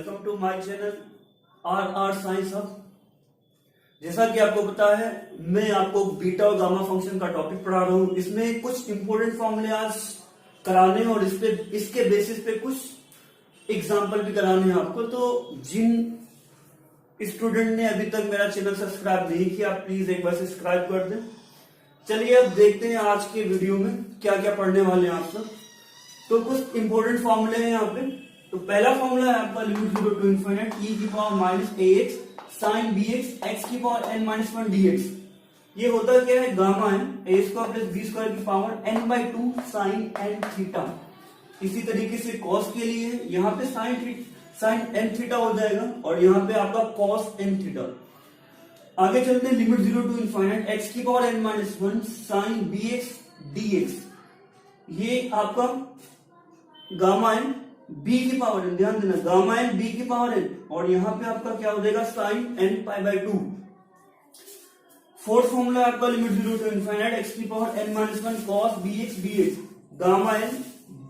Welcome to my channel R Science Hub. जैसा कि आपको पता है, मैं आपको बीटा और गामा फंक्शन का टॉपिक पढ़ा रहा हूं। इसमें कुछ इंपॉर्टेंट फॉर्मूले आज कराने हैं और इसके बेसिस पे कुछ एग्जाम्पल भी कराने हैं आपको। तो जिन स्टूडेंट ने अभी तक मेरा चैनल सब्सक्राइब नहीं किया, प्लीज एक बार सब्सक्राइब कर दें। चलिए अब देखते हैं आज के वीडियो में क्या क्या पढ़ने वाले हैं आप सब। तो कुछ इंपॉर्टेंट फॉर्मूले हैं यहाँ पे। तो पहला फॉर्मूला है आपका लिमिट 0 टू इन्फिनिट e की power minus ax sin bx x की पावर n माइनस 1 dx। ये होता क्या है, गामा है a square plus b square की power n by 2 sine n theta. इसी तरीके से cos के लिए यहाँ पे साइन n थीटा हो जाएगा और यहाँ पे आपका cos n थीटा। आगे चलते हैं, लिमिट 0 टू इन्फिनिट x की power n minus 1 sine bx dx। ये आपका गामा n b की पावर n, ध्यान देना गामा n b की पावर n, और यहां पे आपका क्या हो जाएगा sine n pi by 2। Fourth formula आपका लिमिट 0 टू इन्फिनिट x की power n minus 1 cos bx dx। Gamma n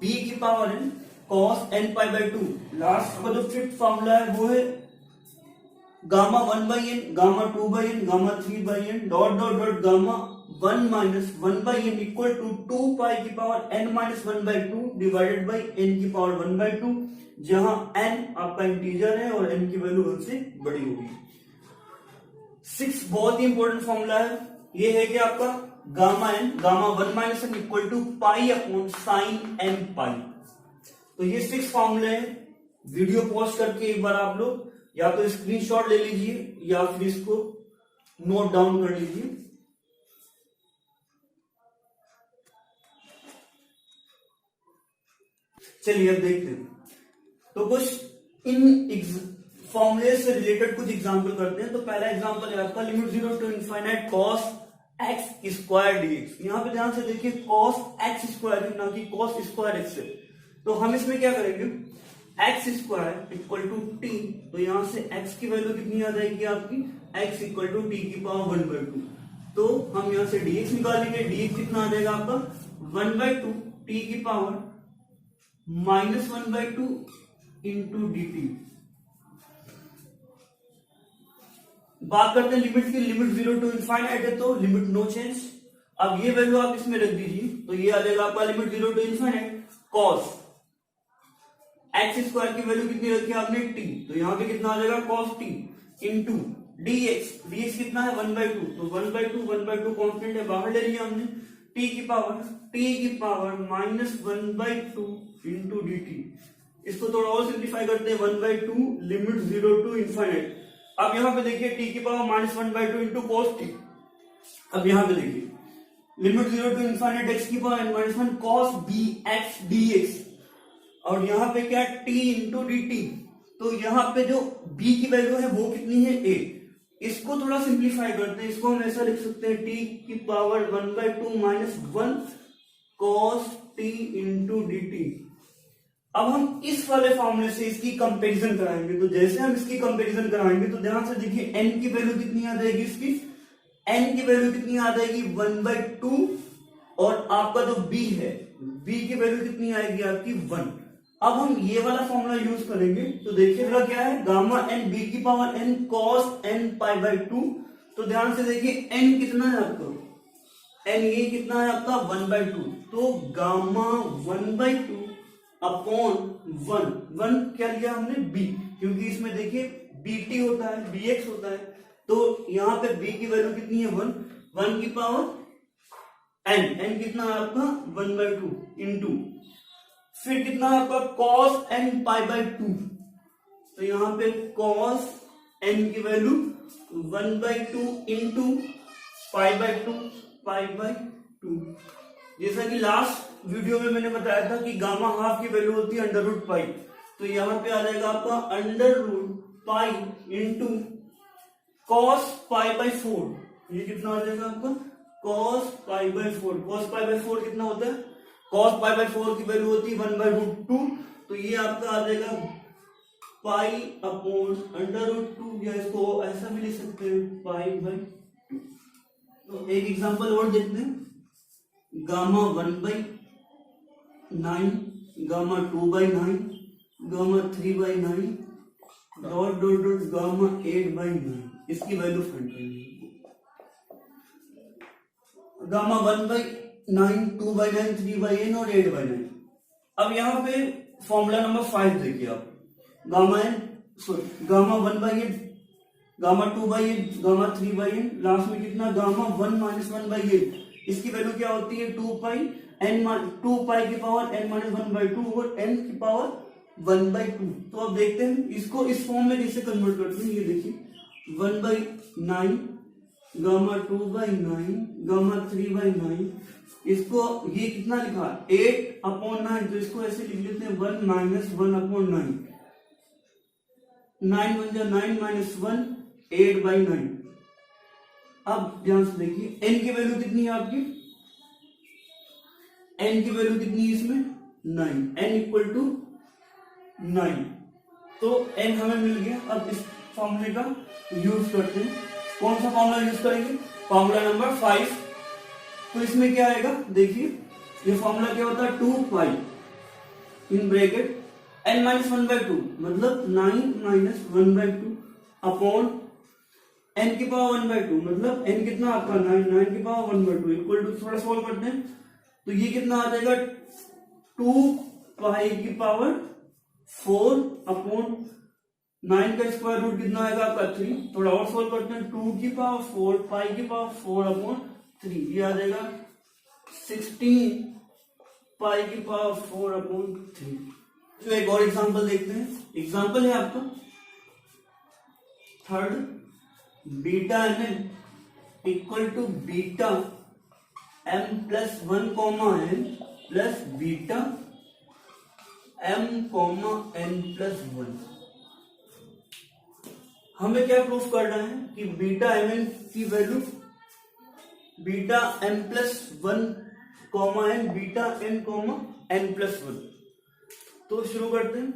b की power n cos n pi by 2। Last का जो फिफ्थ फॉर्मूला है वो है gamma 1 by n, gamma 2 by n, gamma 3 by n, dot dot dot gamma 1 minus 1 by n equal to 2 pi की power n minus 1 by 2 divided by n की power 1 by 2, जहां n आपका integer है और n की value 1 से बड़ी होगी। 6 बहुत ही इंपॉर्टेंट फॉर्मूला है, ये है कि आपका gamma n gamma 1 minus n equal to pi upon sine n pi. तो ये 6 फॉर्मूले हैं। वीडियो पॉज करके एक बार आप लोग या तो स्क्रीनशॉट ले लीजिए या फिर इसको नोट डाउन कर लीजिए। चलिए अब देखते हैं। तो कुछ इन फॉर्मूले से रिलेटेड कुछ एग्जांपल करते हैं। तो पहला एग्जांपल है आपका limit 0 to infinite cos x square dx। यहां पे ध्यान से देखिए cos x स्क्वायर ना कि cos स्क्वायर x है। तो हम इसमें क्या करेंगे, x square equal to t. तो यहां से x की वैल्यू कितनी आ जाएगी आपकी, x इक्वल टू टी की पावर 1 बाई 2। तो हम यहां से dx निकालेंगे, dx कितना आ जाएगा आपका 1 बाई 2 टी की power minus 1 by 2 into D T. बात करते हैं लिमिट की। लिमिट 0 टू इन्फिनिट है तो लिमिट नो चेंज। अब ये वैल्यू आप इसमें रख दीजिए, तो ये आ जाएगा आपका limit 0 to infinite cos x square की वैल्यू कितनी रखी आपने t, तो यहां पे कितना आ जाएगा cos t इंटू dx कितना है 1 बाई 2। तो 1 बाई 2 कॉन्स्टेंट है, बाहर ले लिया हमने, t की power minus 1 by 2 into D T. इसको थोड़ा और सिंप्लीफाई करते हैं, 1 बाई 2 लिमिट 0 टू इन्फिनिट। अब यहां पे देखिए t की power minus 1 by 2 into cos T. अब यहां पे देखिए लिमिट 0 टू इन्फिनिट x की power n minus 1 cos bx dx, और यहां पे क्या t इंटू डी टी। तो यहां पे जो b की वैल्यू है वो कितनी है a। इसको थोड़ा सिंप्लीफाई करते हैं, इसको हम ऐसा लिख सकते हैं t की power 1 by 2 minus 1 cos t into D T. अब हम इस वाले फॉर्मूले से इसकी कंपैरिजन कराएंगे। तो जैसे हम इसकी कंपैरिजन कराएंगे तो ध्यान से देखिए n की वैल्यू कितनी आ जाएगी, इसकी n की वैल्यू कितनी आ जाएगी 1 बाई 2, और आपका जो b है b की वैल्यू कितनी आएगी आपकी 1। अब हम ये वाला फॉर्मूला यूज करेंगे। तो देखिए मेरा क्या है, गामा n b की power n cos n pi by 2। तो ध्यान से देखिए n कितना है आपका, n ये कितना है आपका 1 बाई 2। तो गामा 1 बाई 2 अपॉन 1 क्या लिया हमने b, क्योंकि इसमें देखिए bt होता है bx होता है। तो यहां पे b की वैल्यू कितनी है 1 की पावर n कितना है आपका 1 बाई 2 इंटू फिर कितना है आपका cos n पाई बाई 2। तो यहां पे cos n की value 1 by 2 into pi by 2। जैसा कि लास्ट वीडियो में मैंने बताया था कि गामा हाफ की वैल्यू होती है अंडर रूट पाई। तो यहां पे आ जाएगा आपका under root pi into cos pi by 4। ये कितना आ जाएगा आपका cos pi by 4। cos pi by 4 कितना होता है, cos पाई बाई 4 की वैल्यू होती है 1 बाई रूट 2। तो ये आपका आ जाएगा पाई अपॉन अंडर रूट 2, या इसको ऐसा भी लिख सकते हैं पाई बाई 2। तो एक एग्जांपल और देखते हैं, gamma 1 by 9, gamma 2 by 9, gamma 3 by 9, dot dot dot gamma 8/9, इसकी वैल्यू फाइंड करनी है। गामा 1/9, 2/9, 3/n और 8/9। अब यहाँ पे फॉर्मूला नंबर 5 देखिए आप, gamma 1/8, gamma 2/8, gamma 3/n, last में कितना गामा 1 - 1/8, इसकी वैल्यू क्या होती है 2 पाई की पावर n - 1/2 और n की पावर 1/2। तो अब देखते हैं इसको इस फॉर्म में कैसे कन्वर्ट करते हैं। ये देखिए 1/9, गामा 2/9, गामा 3/9, इसको ये कितना लिखा 8/9, तो इसको ऐसे लिख लेते हैं 1 - 1/9, 9 बन जाए 9 - 1, 8/9। अब ध्यान से देखिए n की वैल्यू कितनी है आपकी, n की वैल्यू कितनी है इसमें 9, n = 9, तो n हमें मिल गया। अब इस फॉर्मूले का यूज करते हैं। कौन सा फॉर्मूला यूज करेंगे, फॉर्मूला नंबर 5। तो इसमें क्या आएगा देखिए, ये फॉर्मूला क्या होता है 2 पाई इन ब्रैकेट n - 1/2 मतलब 9 - 1/2 अपॉन n की पावर 1/2 मतलब n कितना आपका 9 की पावर 1/2 इक्वल टू, थोड़ा सॉल्व करते हैं तो ये कितना आ जाएगा 2 पाई की पावर 4 अपॉन 9 का स्क्वायर रूट कितना आएगा आपका 3। थोड़ा और सॉल्व करते हैं, 2 की पावर 4 पाई की पावर 4 अपॉन 3, ये आ जाएगा 16 पाई की पावर 4 अपॉन 3। तो एक और एग्जांपल देखते हैं। एग्जांपल है आपका third, beta mn equal to beta m+1, n plus beta m, n+1। हमें क्या प्रूफ करना है कि बीटा mn की value beta m+1, n beta n+1। तो शुरू करते हैं।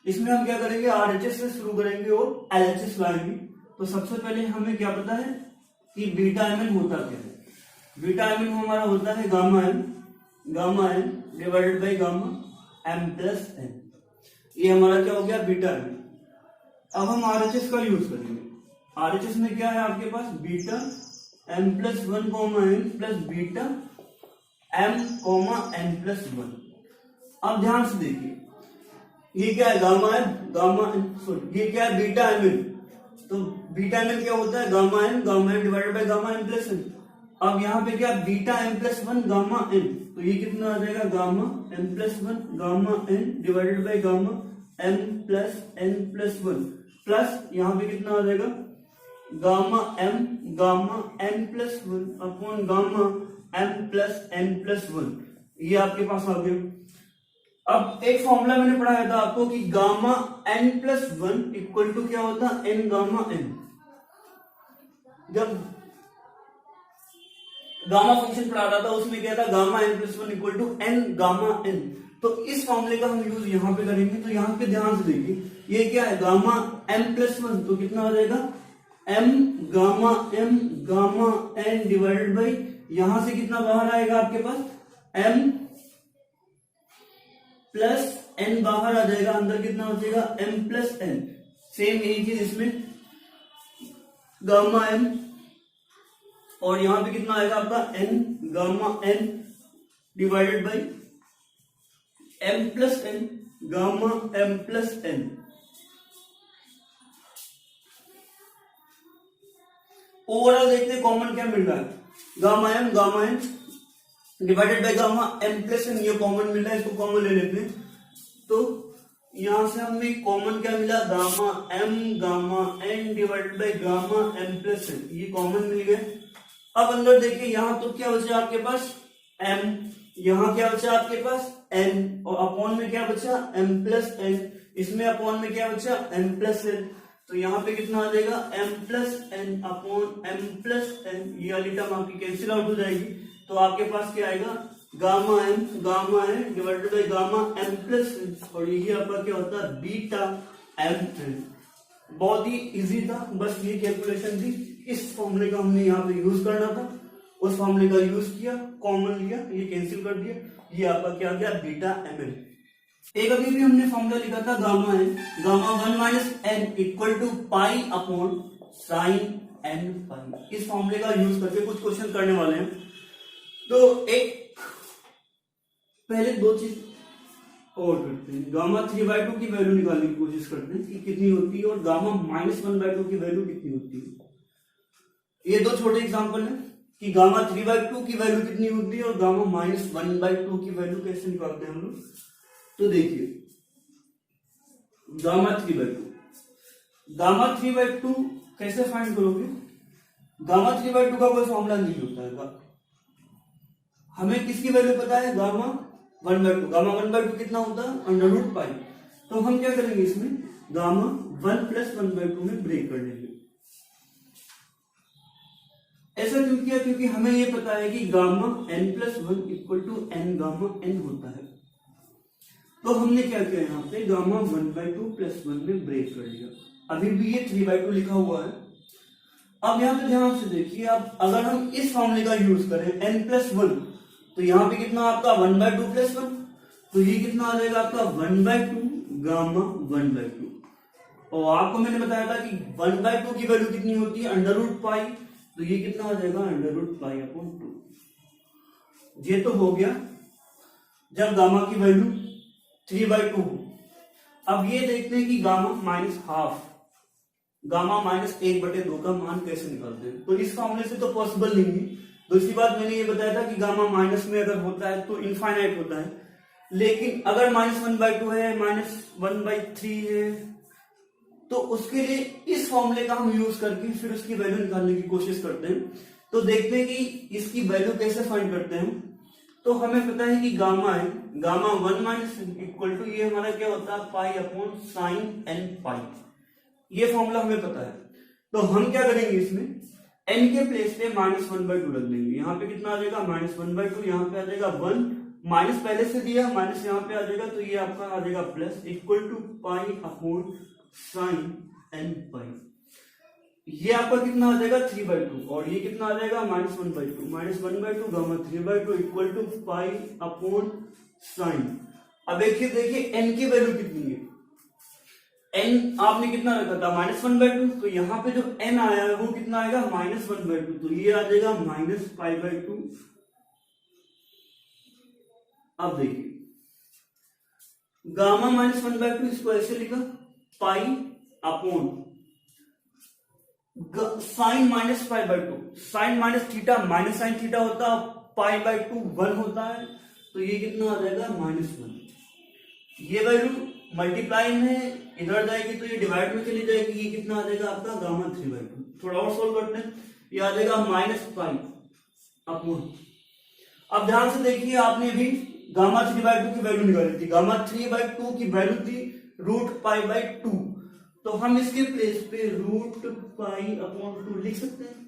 इसमें हम क्या करेंगे, RHS से शुरू करेंगे और LHS लाएंगे। तो सबसे पहले हमें क्या पता है कि बीटा mn होता क्या है। बीटा mn हमारा होता है gamma n divided by gamma m+n। ये हमारा क्या हो गया बीटा mn। अब हम RHS का यूज करेंगे। RHS में क्या है आपके पास beta m+1, n plus beta m, n+1। अब ध्यान से देखिए, ये क्या है ये क्या है बीटा mn। तो बीटा mn क्या होता है gamma n divided by gamma m+n। अब यहाँ पे क्या बीटा m+1 गामा n, तो ये कितना आ जाएगा gamma m+1 gamma n divided by gamma m+n+1 plus यहाँ पे कितना आ जाएगा gamma n+1 upon gamma m+n+1। ये आपके पास आ गया। अब एक फॉर्मूला मैंने पढ़ाया था आपको कि गामा n+1 इक्वल टू क्या होता है n गामा n। जब गामा फंक्शन पढ़ा रहा था उसमें क्या था gamma n+1 equal to n gamma n। तो इस फॉर्मूले का हम यूज यहाँ पे करेंगे। तो यहाँ पे ध्यान से देखिए, ये क्या है गामा m+1, तो कितना आ जाएगा m gamma n divided by, यहां से कितना बाहर आएगा आपके पास m प्लस n बाहर आ जाएगा, अंदर कितना हो जाएगा m+n। सेम यही चीज इसमें गामा m और यहां पे कितना आएगा आपका n gamma n divided by m+n gamma m+n। Overall देखते हैं कॉमन क्या मिल रहा है, gamma n divided by gamma m+n, ये कॉमन मिल रहा है, इसको कॉमन ले लेते हैं। तो यहां से हमें कॉमन क्या मिला gamma n divided by gamma m+n, ये कॉमन मिल गए। अब अंदर देखिए, यहां तो क्या बचा आपके पास m, यहां क्या बचा आपके पास n और अपॉन में क्या बचा m+n, इसमें अपॉन में क्या बचा m+n। तो यहाँ पे कितना आ जाएगा m+n अपॉन m+n, ये वाली टर्म आपकी कैंसिल आउट हो जाएगी। तो आपके पास क्या आएगा gamma n divided by gamma m+n, और यही आपका क्या होता है बीटा mn। बहुत ही इजी था, बस ये कैलकुलेशन थी। इस फॉर्मूले का हमने यहाँ पे यूज करना था, उस फॉर्मूले का यूज किया, कॉमन लिया, ये कैंसिल कर दिया, ये आपका क्या गया बीटा mn। एक अभी भी हमने फॉर्मूला लिखा था गामा है, gamma 1 minus N equal to pi upon sine N pi. इस फॉर्मूले का यूज करके कुछ क्वेश्चन करने वाले हैं। तो एक पहले दो चीज और करते हैं, गामा 3/2 की वैल्यू निकालने की कोशिश करते हैं कि कितनी होती है, और गामा -1/2 की वैल्यू कितनी होती है। ये दो छोटे एग्जांपल हैं कि गामा 3/2 की वैल्यू कितनी होती है और गामा -1/2 की वैल्यू कैसे निकालते हैं हम लोग। तो देखिए गामा 3/2 कैसे फाइंड करोगे। गामा 3/2 का कोई फॉर्मूला नहीं होता है। हमें किसकी वैल्यू पता है, गामा 1/2। गामा 1/2 कितना होता है, √पाई। तो हम क्या करेंगे, इसमें गामा 1 + 1/2 में ब्रेक कर लेंगे। ऐसा क्यों किया, क्योंकि हमें यह पता है कि gamma n+1 equal to n gamma n होता है। तो हमने क्या किया, यहाँ पे गामा 1/2 + 1 में ब्रेक कर लिया। अभी भी ये 3/2 लिखा हुआ है। अब यहाँ पे ध्यान से देखिए, अब अगर हम इस फॉर्मूले का यूज करें n+1, तो यहाँ पे कितना आपका 1/2 + 1, तो ये कितना आ जाएगा आपका 1/2 गामा 1/2। और आपको मैंने बताया था कि 1/2 की वैल्यू कितनी होती है, √पाई। तो ये कितना आ जाएगा, √पाई/2। ये तो हो गया जब गामा की वैल्यू 3/2 हो। अब ये देखते हैं कि गामा -12, गामा -1/2 का मान कैसे निकालते हैं। तो इस फॉर्मूले से तो पॉसिबल नहीं है। दूसरी बात मैंने ये बताया था कि गामा माइनस में अगर होता है तो इनफाइनाइट होता है, लेकिन अगर -1/2 है, -1/3 है, तो उसके लिए इस फॉर्मूले का हम यूज करके फिर उसकी वैल्यू निकालने की कोशिश करते हैं। तो देखते हैं कि इसकी वैल्यू कैसे फाइंड करते हैं। तो हमें पता है कि गामा है, गामा 1 माइनस इक्वल टू ये हमारा क्या होता है, पाई अपॉन साइन एन पाई। ये फॉर्मूला हमें पता है। तो हम क्या करेंगे, इसमें n के प्लेस पे -1/2 रख देंगे। यहाँ पे कितना आ जाएगा, -1/2, यहाँ पे आ जाएगा 1, माइनस पहले से दिया, माइनस यहाँ पे आ जाएगा, तो ये आपका आ जाएगा plus equal to pi upon sine N pi. ये आपका कितना आ जाएगा 3/2, और ये कितना आ जाएगा -1/2 gamma 3/2 equal to pi upon sine. अब देखिए n की वैल्यू कितनी है, n आपने कितना रखा था, -1/2। तो यहाँ पे जो n आया है वो कितना आएगा, -1/2। तो ये आ जाएगा -π/2। अब देखिए गामा -1/2, इसको ऐसे लिखा, pi upon sine -π/2, sine minus theta minus sine theta होता है, π/2 1 होता है। तो ये कितना आ जाएगा -1। ये वैल्यू मल्टीप्लाई में इधर जाएगी तो ये डिवाइड में चली जाएगी। ये कितना आ जाएगा आपका गामा 3/2। थोड़ा और सोल्व करते हैं, ये आ जाएगा -π अपॉन। अब ध्यान से देखिए, आपने भी गामा 3/2 की वैल्यू निकाली थी। गामा 3/2 की वैल्यू थी √π/2। तो हम इसके प्लेस पे √π/2 लिख सकते हैं।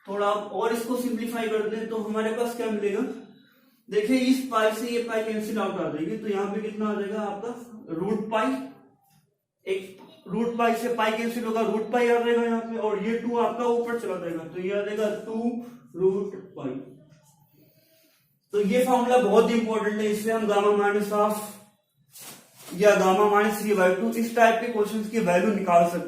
थोड़ा और इसको सिंप्लीफाई करते हैं तो हमारे पास क्या मिलेगा, देखिए इस पाई से ये पाई कैंसिल आउट आ जाएगी। तो यहाँ पे कितना आ जाएगा आपका √π, एक √π से पाई कैंसिल होगा, √π आ जाएगा यहाँ पे, और ये 2 आपका ऊपर चला जाएगा, तो ये आ जाएगा 2√π। तो ये फॉर्मूला बहुत इंपॉर्टेंट है, इससे हम गामा -12 या गामा -3/2 इस टाइप के क्वेश्चंस की वैल्यू निकाल सकते हैं।